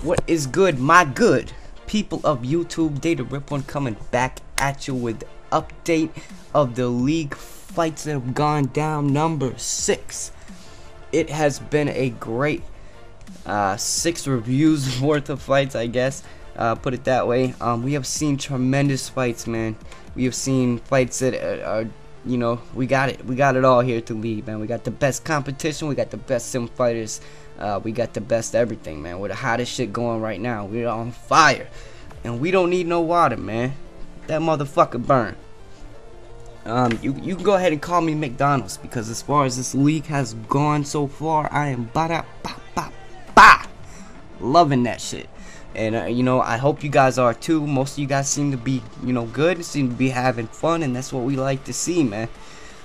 What is good, my good people of YouTube? Data Rip One coming back at you with update of the league fights that have gone down. Number 6. It has been a great 6 reviews worth of fights, I guess. Put it that way. We have seen tremendous fights, man. We have seen fights that are, you know, we got it all here at the league, man. We got the best competition, we got the best sim fighters, we got the best everything, man. We're the hottest shit going right now. We're on fire, and we don't need no water, man. That motherfucker burn. You can go ahead and call me McDonald's, because as far as this league has gone so far, I am loving that shit. And you know, I hope you guys are too. Most of you guys seem to be, you know, good, seem to be having fun, and that's what we like to see, man.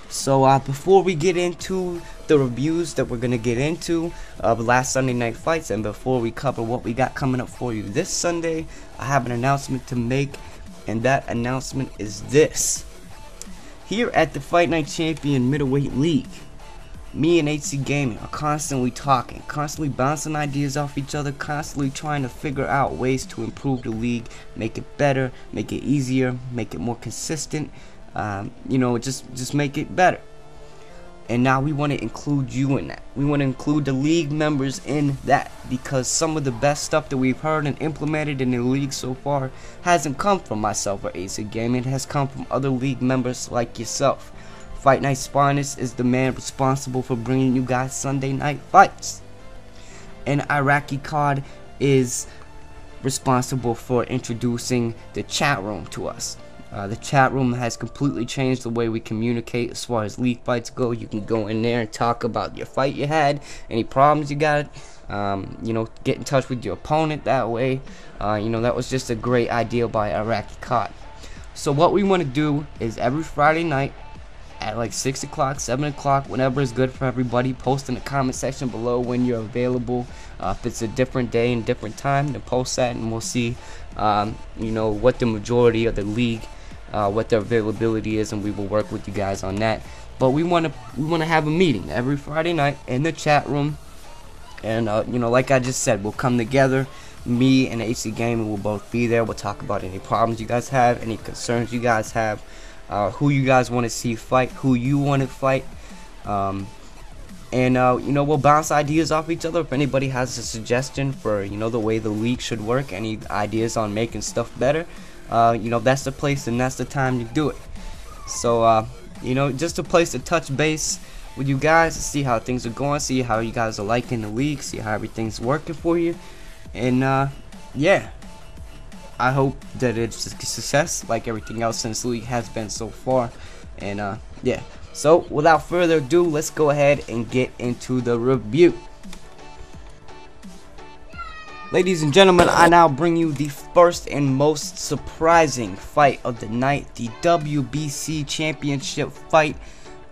So before we get into the reviews that we're gonna get into of last Sunday night fights, and before we cover what we got coming up for you this Sunday, I have an announcement to make, and that announcement is this. Here at the Fight Night Champion Middleweight League, me and AC Gaming are constantly talking, constantly bouncing ideas off each other, constantly trying to figure out ways to improve the league, make it better, make it easier, make it more consistent, you know, just make it better. And now we want to include you in that. We want to include the league members in that, because some of the best stuff that we've heard and implemented in the league so far hasn't come from myself or AC Gaming. It has come from other league members like yourself. Fight Night Sparnus is the man responsible for bringing you guys Sunday night fights, and Iraqi Cod is responsible for introducing the chat room to us. The chat room has completely changed the way we communicate as far as league fights go. You can go in there and talk about your fight you had, any problems you got, you know, get in touch with your opponent that way. You know, that was just a great idea by Iraqi Cod. So what we want to do is every Friday night at like 6 o'clock, 7 o'clock, whenever is good for everybody, post in the comment section below when you're available. If it's a different day and different time, then post that, and we'll see you know, what the majority of the league, what their availability is, and we will work with you guys on that. But we want to have a meeting every Friday night in the chat room, and you know, like I just said, we'll come together. Me and AC Gaming will both be there. We'll talk about any problems you guys have, any concerns you guys have, who you guys want to see fight, who you want to fight, and you know, we'll bounce ideas off each other. If anybody has a suggestion for, you know, the way the league should work, any ideas on making stuff better, you know, that's the place and that's the time to do it. So you know, just a place to touch base with you guys, to see how things are going, see how you guys are liking the league, see how everything's working for you, and yeah, I hope that it's a success like everything else in this league has been so far. And yeah, so without further ado, let's go ahead and get into the review. Ladies and gentlemen, I now bring you the first and most surprising fight of the night, the WBC Championship fight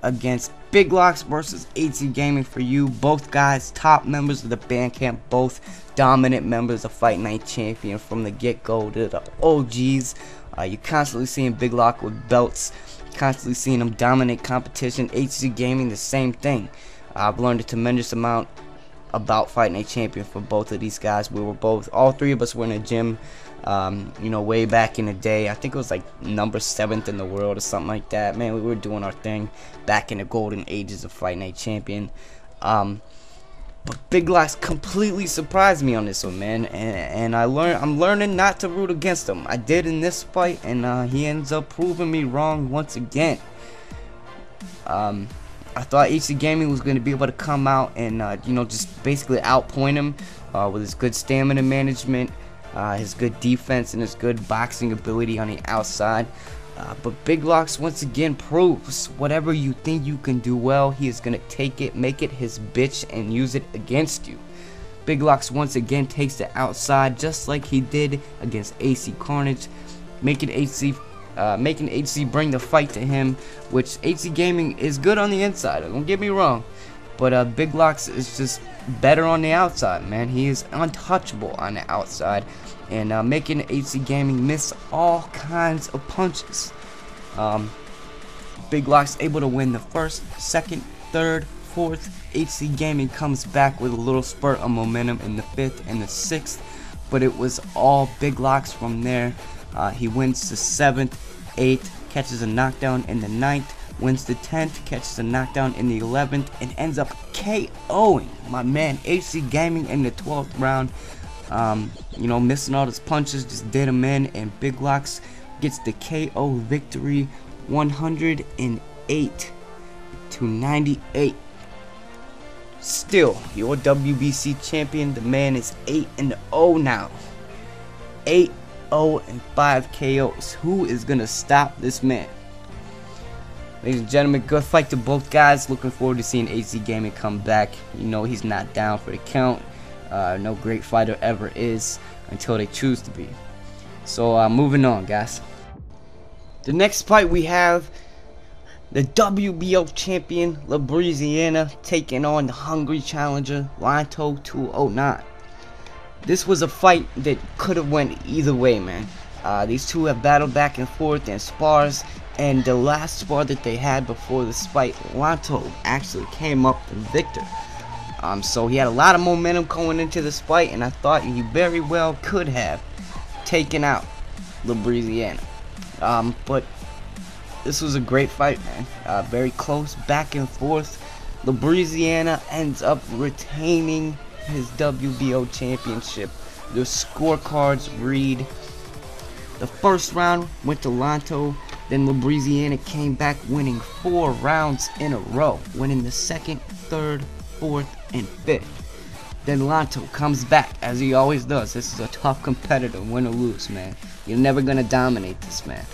against Big Locks versus AC Gaming for you. Both guys top members of the band camp, both dominant members of Fight Night Champion from the get-go. They're the OGs. You're constantly seeing Big Lock with belts, constantly seeing them dominate competition. AC Gaming, the same thing. I've learned a tremendous amount about Fight Night Champion for both of these guys. We were both, all three of us were in a gym, you know, way back in the day. I think it was like number 7th in the world or something like that. Man, we were doing our thing back in the golden ages of Fight Night Champion. But Big Lock's completely surprised me on this one, man, and I'm learning not to root against him. I did in this fight, and he ends up proving me wrong once again. I thought AC Gaming was going to be able to come out and you know, just basically outpoint him with his good stamina management, his good defense, and his good boxing ability on the outside. But Big Locks once again proves whatever you think you can do well, he is going to take it, make it his bitch, and use it against you. Big Locks once again takes the outside, just like he did against AC Carnage, making AC bring the fight to him, which AC Gaming is good on the inside, don't get me wrong, but Big Locks is just better on the outside, man. He is untouchable on the outside, and making AC Gaming miss all kinds of punches. Big Lock's able to win the first, second, third, fourth. AC Gaming comes back with a little spurt of momentum in the 5th and the 6th. but it was all big locks from there. He wins the 7th, 8th, catches a knockdown in the 9th, wins the 10th, catches a knockdown in the 11th, and ends up KOing my man AC Gaming in the 12th round. You know, missing all his punches, just did him in, and big locks gets the KO victory, 108 to 98. Still your WBC champion. The man is 8-0 now. 8-0 and 5 KOs. Who is gonna stop this man? Ladies and gentlemen, good fight to both guys. Looking forward to seeing AC Gaming come back. You know he's not down for the count. No great fighter ever is until they choose to be. So moving on, guys. The next fight we have the WBO champion LaBrie taking on the hungry challenger Lanto 209. This was a fight that could have went either way, man. These two have battled back and forth in spars, and the last spar that they had before this fight, Lanto actually came up the victor. So he had a lot of momentum going into this fight, and I thought he very well could have taken out LaBrie. But this was a great fight, man. Very close, back and forth. LaBrie ends up retaining his WBO championship. The scorecards read: the first round went to Lanto, then LaBrie came back winning 4 rounds in a row, winning the 2nd, 3rd, 4th, and 5th. Then Lanto comes back, as he always does. This is a tough competitor, win or lose, man. You're never gonna dominate this man.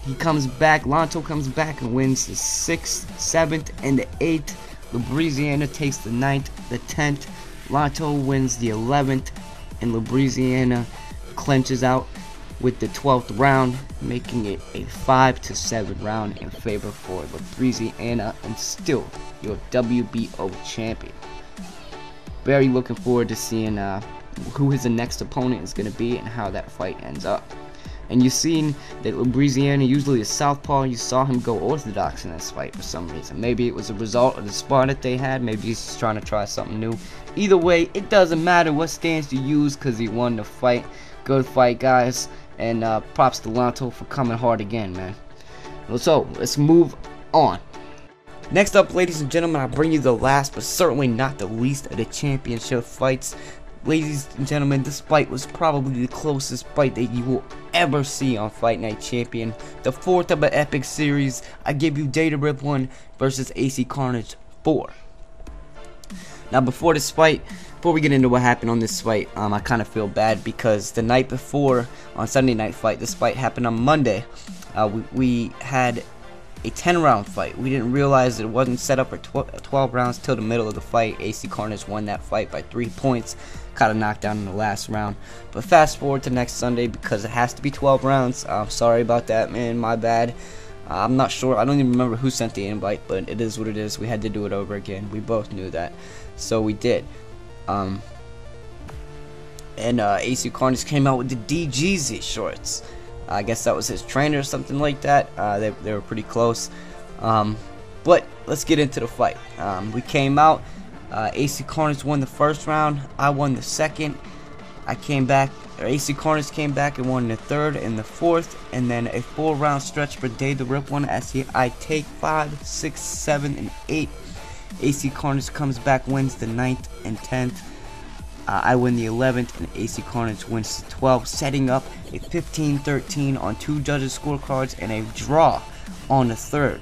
He comes back, Lanto comes back and wins the 6th, 7th, and the 8th. LaBrie takes the 9th, the 10th. Lanto wins the 11th, and LaBrie clinches out with the 12th round, making it a 5-7 round in favor for LaBrie, and still your WBO champion. Very looking forward to seeing who his next opponent is going to be and how that fight ends up. And you've seen that LaBrie usually is southpaw. You saw him go orthodox in this fight for some reason. Maybe it was a result of the spar that they had. Maybe he's just trying to try something new. Either way, it doesn't matter what stance you use because he won the fight. Good fight, guys. And props to Lanto for coming hard again, man. So, let's move on. Next up, ladies and gentlemen, I bring you the last but certainly not the least of the championship fights. Ladies and gentlemen, this fight was probably the closest fight that you will ever see on Fight Night Champion. The 4th of an epic series. I give you Data Rip 1 versus AC Carnage 4. Now before this fight, before we get into what happened on this fight, I kind of feel bad because the night before, on Sunday Night Fight, this fight happened on Monday. We had a 10-round fight. We didn't realize it wasn't set up for 12 rounds till the middle of the fight. AC Carnage won that fight by 3 points. Got a knockdown in the last round. But fast forward to next Sunday because it has to be 12 rounds. I'm sorry about that, man. My bad. I'm not sure. I don't even remember who sent the invite, but it is what it is. We had to do it over again. We both knew that. So we did. And AC Carnage came out with the DGZ shorts. I guess that was his trainer or something like that. They were pretty close. But let's get into the fight. We came out. AC Carnage won the first round. I won the second. AC Carnage came back and won the 3rd and the 4th, and then a 4-round stretch for Day the Rip 1 as I take 5, 6, 7, and 8. AC Carnage comes back, wins the 9th and 10th. I win the 11th, and AC Carnage wins the 12th, setting up a 15-13 on 2 judges' scorecards and a draw on the 3rd.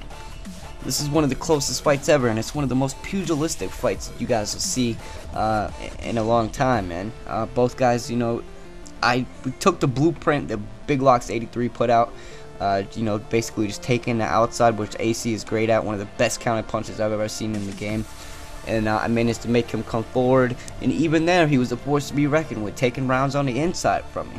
This is one of the closest fights ever, and it's one of the most pugilistic fights that you guys will see in a long time, man. Both guys, you know, we took the blueprint that Big Locks 83 put out, you know, basically just taking the outside, which AC is great at, one of the best counter punches I've ever seen in the game. And I managed to make him come forward, and even there, he was a force to be reckoned with, taking rounds on the inside from me.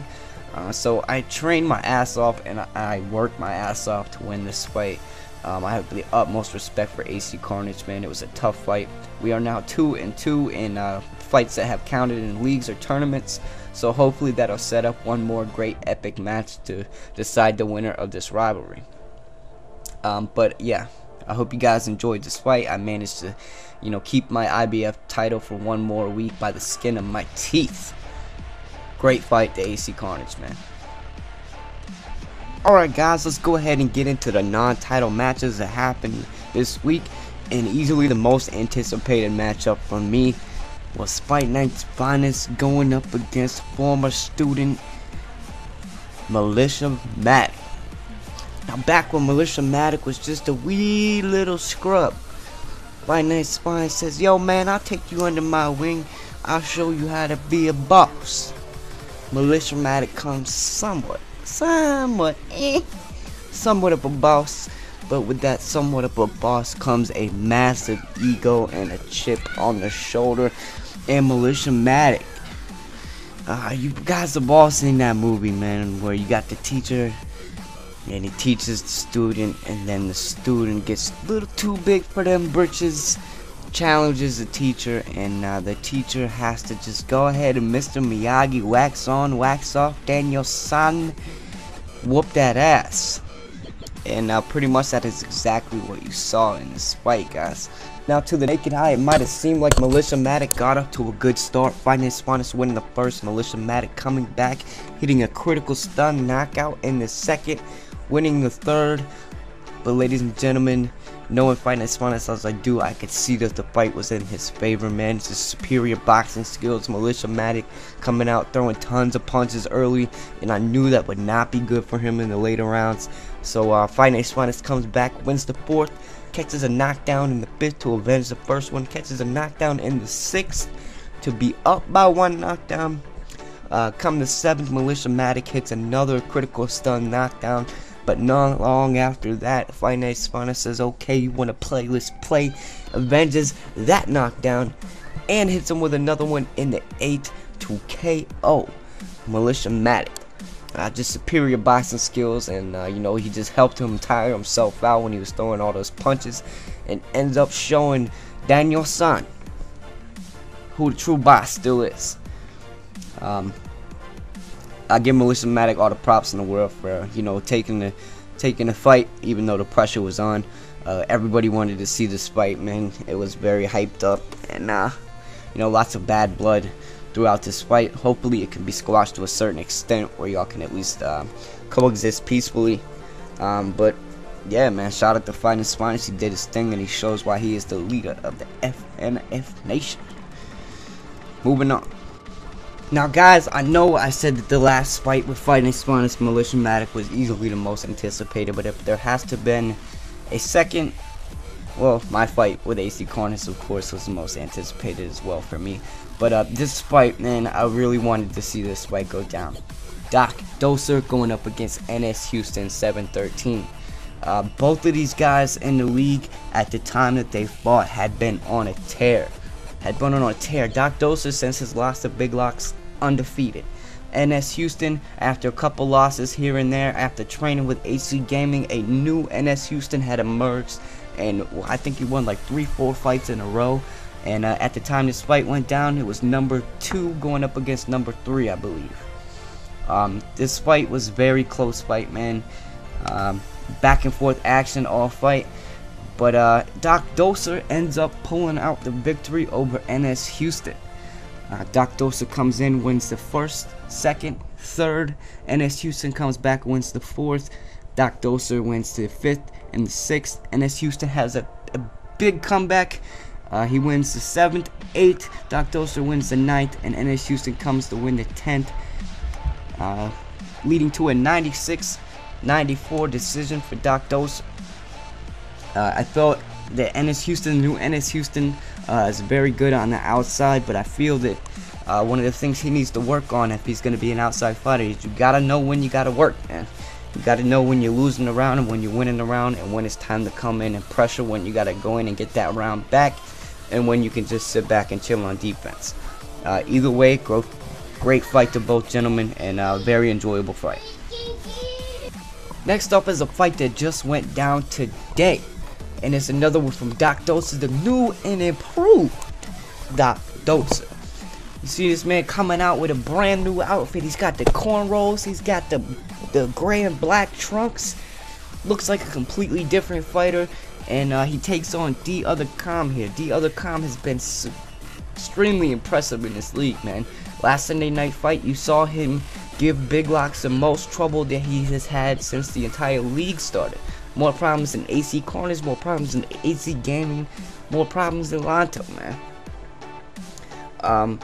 So I trained my ass off, and I worked my ass off to win this fight. I have the utmost respect for AC Carnage, man. It was a tough fight. We are now 2-2 in fights that have counted in leagues or tournaments. So hopefully that'll set up one more great epic match to decide the winner of this rivalry. But yeah, I hope you guys enjoyed this fight. I managed to, you know, keep my IBF title for one more week by the skin of my teeth. Great fight to AC Carnage, man. Alright guys, let's go ahead and get into the non-title matches that happened this week. And easily the most anticipated matchup for me was Fight Night's finest going up against former student MelissaMatic. Now back when MelissaMatic was just a wee little scrub, Fight Night's finest says, "Yo man, I'll take you under my wing. I'll show you how to be a boss." MelissaMatic comes somewhat of a boss, but with that somewhat of a boss comes a massive ego and a chip on the shoulder. And MelissaMatic, you guys have all seen that movie, man, where you got the teacher and he teaches the student, and then the student gets a little too big for them britches, challenges the teacher, and the teacher has to just go ahead and Mr. Miyagi, wax on, wax off, Daniel-san, whoop that ass. And pretty much that is exactly what you saw in this fight, guys. Now, to the naked eye, it might have seemed like MelissaMatic got up to a good start. Fight Night's finest winning the first. MelissaMatic coming back, hitting a critical stun knockout in the second, winning the third. But ladies and gentlemen, knowing Fight Night's finest as I do, I could see that the fight was in his favor, man. It's his superior boxing skills. MelissaMatic coming out throwing tons of punches early, and I knew that would not be good for him in the later rounds. So Fight Night's finest comes back, wins the fourth, catches a knockdown in the fifth to avenge the first one, catches a knockdown in the sixth to be up by one knockdown. Come the seventh, MelissaMatic hits another critical stun knockdown. But not long after that, Fight Night's finest says, "Okay, you want to play? Let's play." Avenges that knockdown and hits him with another one in the 8th to KO MelissaMatic. Just superior boxing skills, and you know, he just helped him tire himself out when he was throwing all those punches, and ends up showing Daniel-san who the true boss still is. I give MelissaMatic all the props in the world for, you know, taking the fight, even though the pressure was on. Everybody wanted to see this fight, man. It was very hyped up, and you know, lots of bad blood throughout this fight. Hopefully it can be squashed to a certain extent where y'all can at least coexist peacefully. But yeah, man, shout out to Fight Night's finest. He did his thing, and he shows why he is the leader of the FNC Nation. Moving on. Now guys, I know I said that the last fight with Fight Night's finest, MelissaMatic, was easily the most anticipated, but if there has to been a second, well, my fight with AC Carnage, of course, was the most anticipated as well for me. But this fight, man, I really wanted to see this fight go down. Dokdo going up against NS Houston 713. Both of these guys in the league at the time that they fought had been on a tear. Dokdo, since his loss to Big Locks, undefeated. NS Houston, after a couple losses here and there, after training with AC Gaming, a new NS Houston had emerged, and I think he won like 3-4 fights in a row. And at the time this fight went down, it was number 2 going up against number 3, I believe. This fight was a very close fight, man. Back and forth action all fight. But Dokdo ends up pulling out the victory over NS Houston. Dokdo comes in, wins the first, second, third. NS Houston comes back, wins the fourth. Dokdo wins the fifth and the sixth. NS Houston has a big comeback. He wins the 7th, 8th. Dokdo wins the 9th, and NS Houston comes to win the 10th, leading to a 96-94 decision for Dokdo. I felt that new NS Houston is very good on the outside, but I feel that one of the things he needs to work on if he's going to be an outside fighter is you got to know when you got to work, man. You got to know when you're losing the round and when you're winning the round, and when it's time to come in and pressure, when you got to go in and get that round back, and when you can just sit back and chill on defense. Either way, great fight to both gentlemen, and very enjoyable fight. Next up is a fight that just went down today. And it's another one from Dokdo, the new and improved Dokdo. You see this man coming out with a brand new outfit. He's got the cornrows, he's got the gray and black trunks. Looks like a completely different fighter. And he takes on D Other Com here. D Other Com has been extremely impressive in this league, man. Last Sunday night fight, you saw him give Big Locks the most trouble that he has had since the entire league started. More problems than AC Carnage, more problems than AC Gaming, more problems than Lanto, man.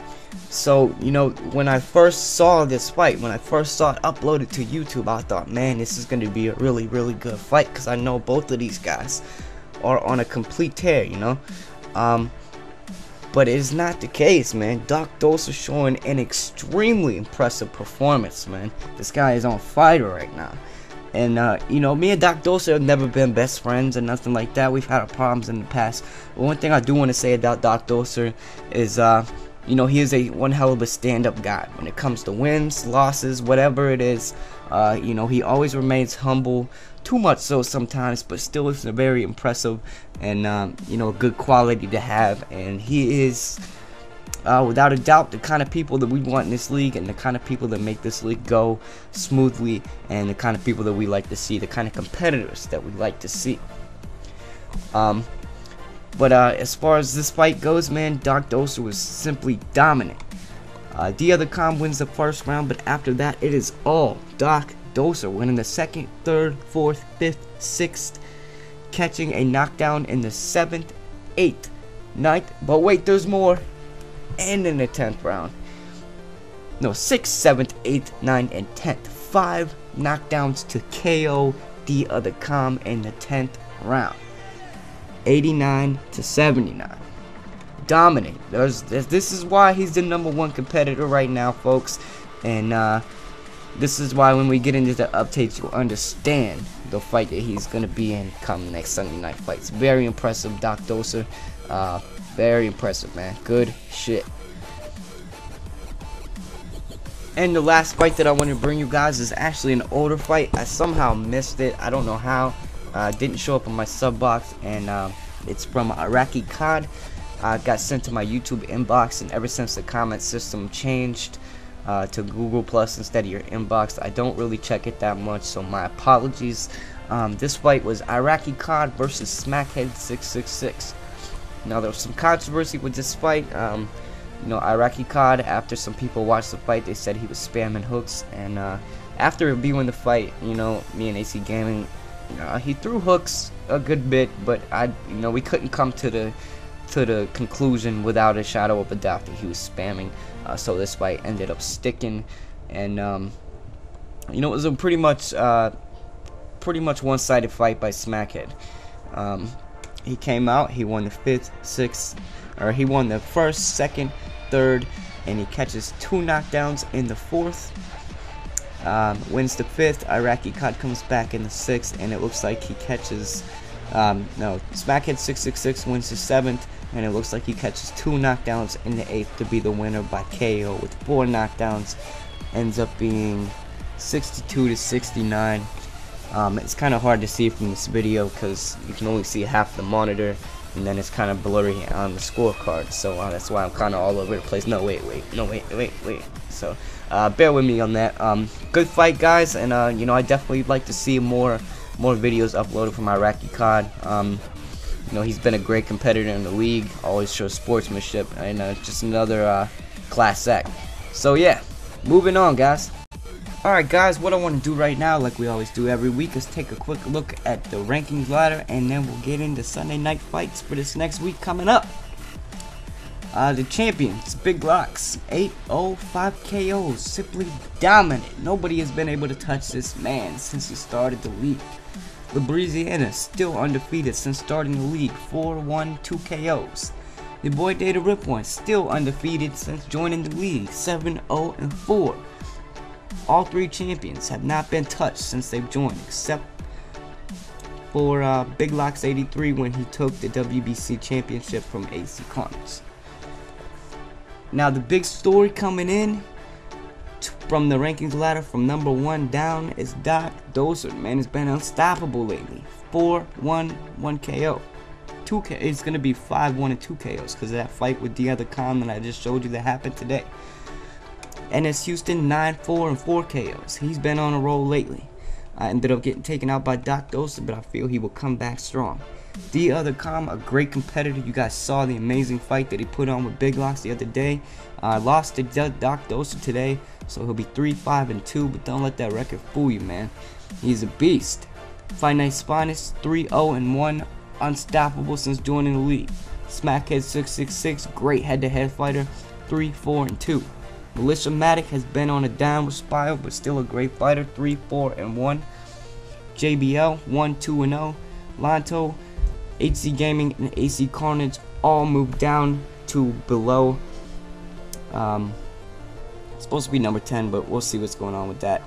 So, you know, when I first saw this fight, when I first saw it uploaded to YouTube, I thought, man, this is going to be a really, really good fight, because I know both of these guys are on a complete tear, you know. But it is not the case, man. Dokdo is showing an extremely impressive performance, man. This guy is on fire right now. And, you know, me and Dokdo have never been best friends or nothing like that. We've had our problems in the past. But one thing I do want to say about Dokdo is, you know, he is one hell of a stand-up guy. When it comes to wins, losses, whatever it is, you know, he always remains humble. Too much so sometimes, but still is a very impressive and, you know, good quality to have. And he is, without a doubt, the kind of people that we want in this league, and the kind of people that make this league go smoothly, and the kind of people that we like to see, the kind of competitors that we like to see. But as far as this fight goes, man, Dokdo was simply dominant. Dokdo wins the first round, but after that, it is all Dokdo winning the second, third, fourth, fifth, sixth, catching a knockdown in the 7th, 8th, 9th, but wait, there's more, and in the 10th round. No, 6th, 7th, 8th, 9th, and 10th. 5 knockdowns to KO Dokdo in the 10th round. 89 to 79. Dominant. This is why he's the #1 competitor right now, folks. And this is why when we get into the updates, you'll understand the fight that he's going to be in come next Sunday night fights. Very impressive, Dokdo. Very impressive, man. Good shit. And the last fight that I want to bring you guys is actually an older fight. I somehow missed it. I don't know how. Didn't show up on my sub box, and it's from Iraqi Cod. Got sent to my YouTube inbox, and ever since the comment system changed to Google Plus instead of your inbox, I don't really check it that much, so my apologies. This fight was Iraqi Cod versus Smackhead 666. Now, there was some controversy with this fight. You know, Iraqi Cod, after some people watched the fight, they said he was spamming hooks, and after reviewing the fight, you know, me and AC Gaming, he threw hooks a good bit, but you know, we couldn't come to the conclusion without a shadow of a doubt that he was spamming. So this fight ended up sticking, and you know, it was a pretty much one-sided fight by Smackhead. He came out, he won the 5th, 6th, or he won the 1st, 2nd, 3rd, and he catches 2 knockdowns in the 4th. Wins the 5th. Iraqi Cod comes back in the 6th, and it looks like he catches no, Smackhead 666 wins the 7th, and it looks like he catches 2 knockdowns in the 8th to be the winner by KO with 4 knockdowns. Ends up being 62 to 69. It's kind of hard to see from this video because you can only see half the monitor, and then it's kind of blurry on the scorecard, so that's why I'm kind of all over the place. No, wait. So bear with me on that. Good fight, guys, and you know, I definitely like to see more videos uploaded from Iraqi Cod. You know, he's been a great competitor in the league, always shows sportsmanship, and just another class act. So yeah, moving on, guys. Alright guys, what I want to do right now, like we always do every week, is take a quick look at the rankings ladder, and then we'll get into Sunday night fights for this next week coming up. The champions, Big Locks, 8-0, 5 KOs, simply dominant. Nobody has been able to touch this man since he started the league. LaBrie still undefeated since starting the league, 4-1, 2 KOs. The boy Data Rip One still undefeated since joining the league, 7-0 and 4. All 3 champions have not been touched since they've joined, except for Big Locks 83 when he took the WBC championship from AC Carnage. Now the big story coming in from the rankings ladder from #1 down is Dokdo. Man has been unstoppable lately. 4-1, 1 KO. 2 KO. It's gonna be 5-1 and 2 KOs because of that fight with Dokdo that I just showed you that happened today. And it's Houston 9-4 and 4 KOs. He's been on a roll lately. I ended up getting taken out by Dokdo, but I feel he will come back strong. The Other Calm, a great competitor. You guys saw the amazing fight that he put on with Big Locks the other day. Lost to Dokdo today, so he'll be 3-5-2, but don't let that record fool you, man. He's a beast. Fight Night Spinus, 3-0-1, unstoppable since joining the league. Smackhead 666, great head-to-head fighter, 3-4-2. MelissaMatic has been on a downward spiral, but still a great fighter, 3-4-1. JBL, 1-2-0. Lanto, HC Gaming, and AC Carnage all moved down to below. It's supposed to be number 10, but we'll see what's going on with that.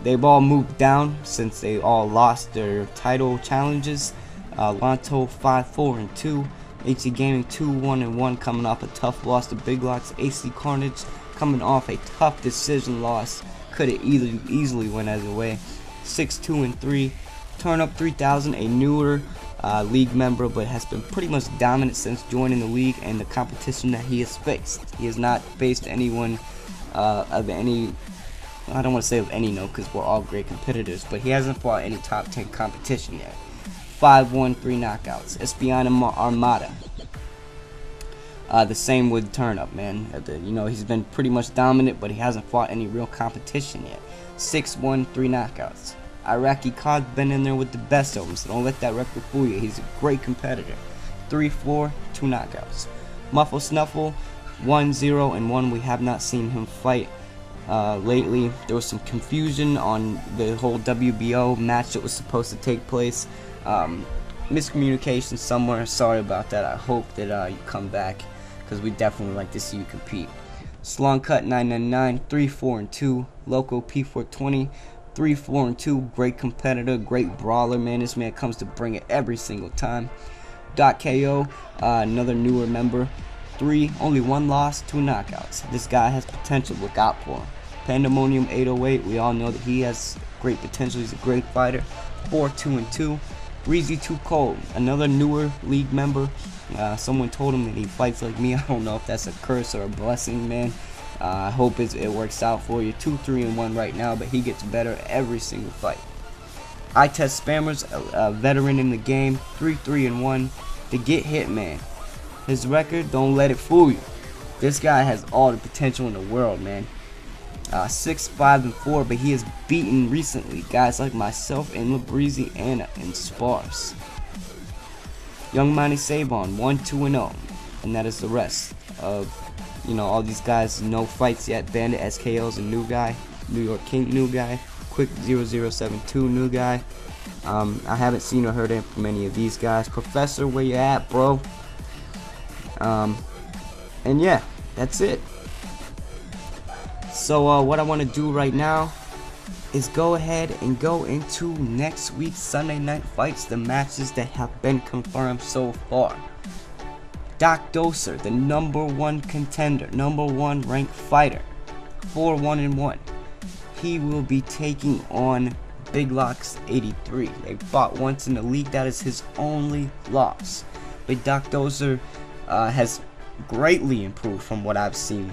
They've all moved down since they all lost their title challenges. Lanto 5-4-2. AC Gaming 2-1-1, coming off a tough loss to Big Locks. AC Carnage coming off a tough decision loss. Could have easily went either way. 6-2-3. Turn Up 3000, a newer league member, but has been pretty much dominant since joining the league and the competition that he has faced. He has not faced anyone of any, I don't want to say of any note because we're all great competitors, but he hasn't fought any top 10 competition yet. 5-1, 3 knockouts. Espiana Armada. The same with Turn Up, man. You know, he's been pretty much dominant, but he hasn't fought any real competition yet. 6-1, 3 knockouts. Iraqi Cod been in there with the best of them, so don't let that record fool you. He's a great competitor. 3-4, 2 knockouts. Muffle Snuffle, 1-0-1. We have not seen him fight lately. There was some confusion on the whole WBO match that was supposed to take place. Miscommunication somewhere. Sorry about that. I hope that you come back, because we definitely like to see you compete. Slung Cut 999, 3-4-2. Loco P420, 3-4-2. Great competitor, great brawler, man. This man comes to bring it every single time. .ko, another newer member, only 1 loss, 2 knockouts. This guy has potential. Look out for him. Pandemonium 808, we all know that he has great potential. He's a great fighter. 4-2-2. Breezy Too Cold, another newer league member. Someone told him that he fights like me. I don't know if that's a curse or a blessing, man. I hope it works out for you. 2-3-1 right now, but he gets better every single fight. I Test Spammers, a veteran in the game, 3-3-1. The Get Hit Man. His record, don't let it fool you. This guy has all the potential in the world, man. 6-5-4, but he has beaten recently guys like myself and LaBrie in spars. Young Monty Sabon, 1-2-0, and that is the rest of, you know, all these guys. No fights yet. Bandit SKO's a new guy. New York King, new guy. Quick 0072, new guy. I haven't seen or heard from any of these guys. Professor, where you at, bro? And yeah, that's it. So what I want to do right now is go ahead and go into next week's Sunday night fights, the matches that have been confirmed so far. Dokdo, the #1 contender, #1 ranked fighter, 4-1-1. He will be taking on Big Locks 83. They fought once in the league. That is his only loss. But Dokdo has greatly improved from what I've seen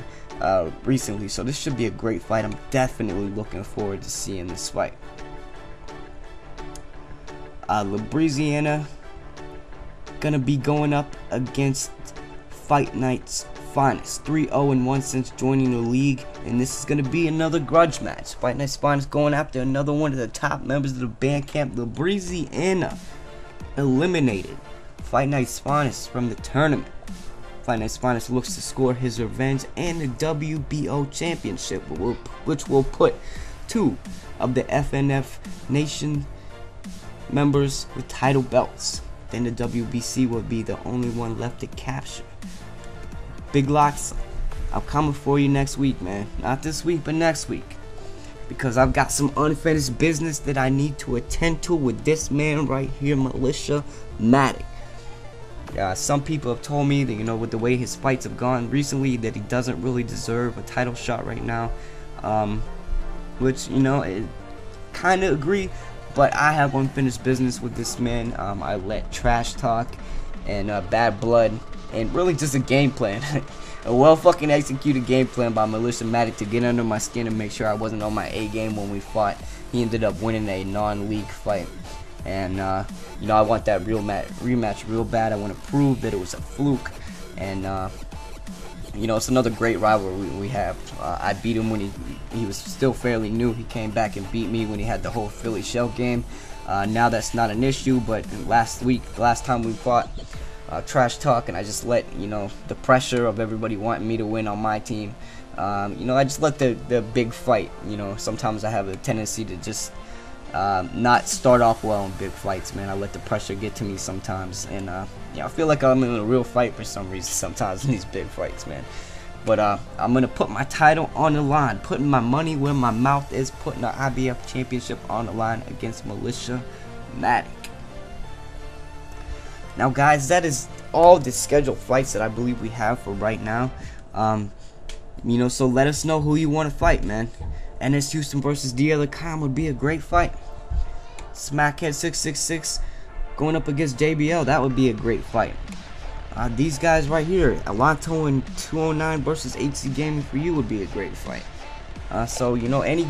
recently, so this should be a great fight. I'm definitely looking forward to seeing this fight. LaBrie gonna be going up against Fight Night's finest, 3-0-1 since joining the league, and this is gonna be another grudge match. Fight Night's finest going after another one of the top members of the band camp. LaBrie eliminated Fight Night's finest from the tournament. Fight Night's finest looks to score his revenge and the WBO championship, which will put 2 of the FNF Nation members with title belts. Then the WBC will be the only one left to capture. Big Locks, I'm coming for you next week, man. Not this week, but next week. Because I've got some unfinished business that I need to attend to with this man right here, MelissaMatic. Some people have told me that, you know, with the way his fights have gone recently, that he doesn't really deserve a title shot right now. Which, you know, I kind of agree. But I have unfinished business with this man. I let trash talk and bad blood and really just a game plan. A well fucking executed game plan by MelissaMatic to get under my skin and make sure I wasn't on my A game when we fought. He ended up winning a non-league fight. and you know, I want that rematch real bad. I want to prove that it was a fluke, and you know, it's another great rivalry we have. I beat him when he was still fairly new. He came back and beat me when he had the whole Philly shell game. Now that's not an issue, but last time we fought, trash talk, and I just let, you know, the pressure of everybody wanting me to win on my team, you know, I just let the big fight, you know, sometimes I have a tendency to just not start off well in big fights, man. I let the pressure get to me sometimes, and yeah, I feel like I'm in a real fight for some reason sometimes in these big fights, man. But I'm gonna put my title on the line, putting my money where my mouth is, putting the IBF championship on the line against MelissaMatic. Now, guys, that is all the scheduled fights that I believe we have for right now. You know, so let us know who you want to fight, man. NS Houston versus Iraqi Cod would be a great fight. Smackhead 666 going up against JBL, that would be a great fight. These guys right here, Alonto and 209 versus AC Gaming for you would be a great fight. So, you know, any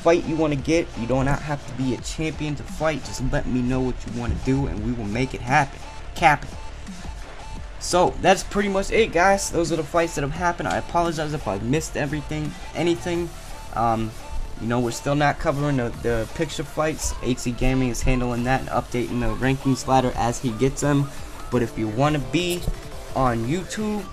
fight you want to get, you do not have to be a champion to fight. Just let me know what you want to do, and we will make it happen. Cap it. So that's pretty much it, guys. Those are the fights that have happened. I apologize if I missed anything. You know, we're still not covering the picture fights. AC Gaming is handling that and updating the rankings ladder as he gets them. But if you want to be on YouTube,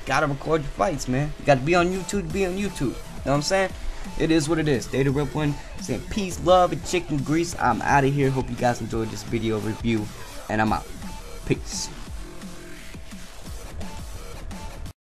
gotta record your fights, man. You gotta be on YouTube to be on YouTube. You know what I'm saying? It is what it is. Data Rip One saying peace, love, and chicken grease. I'm out of here. Hope you guys enjoyed this video review, and I'm out. Peace.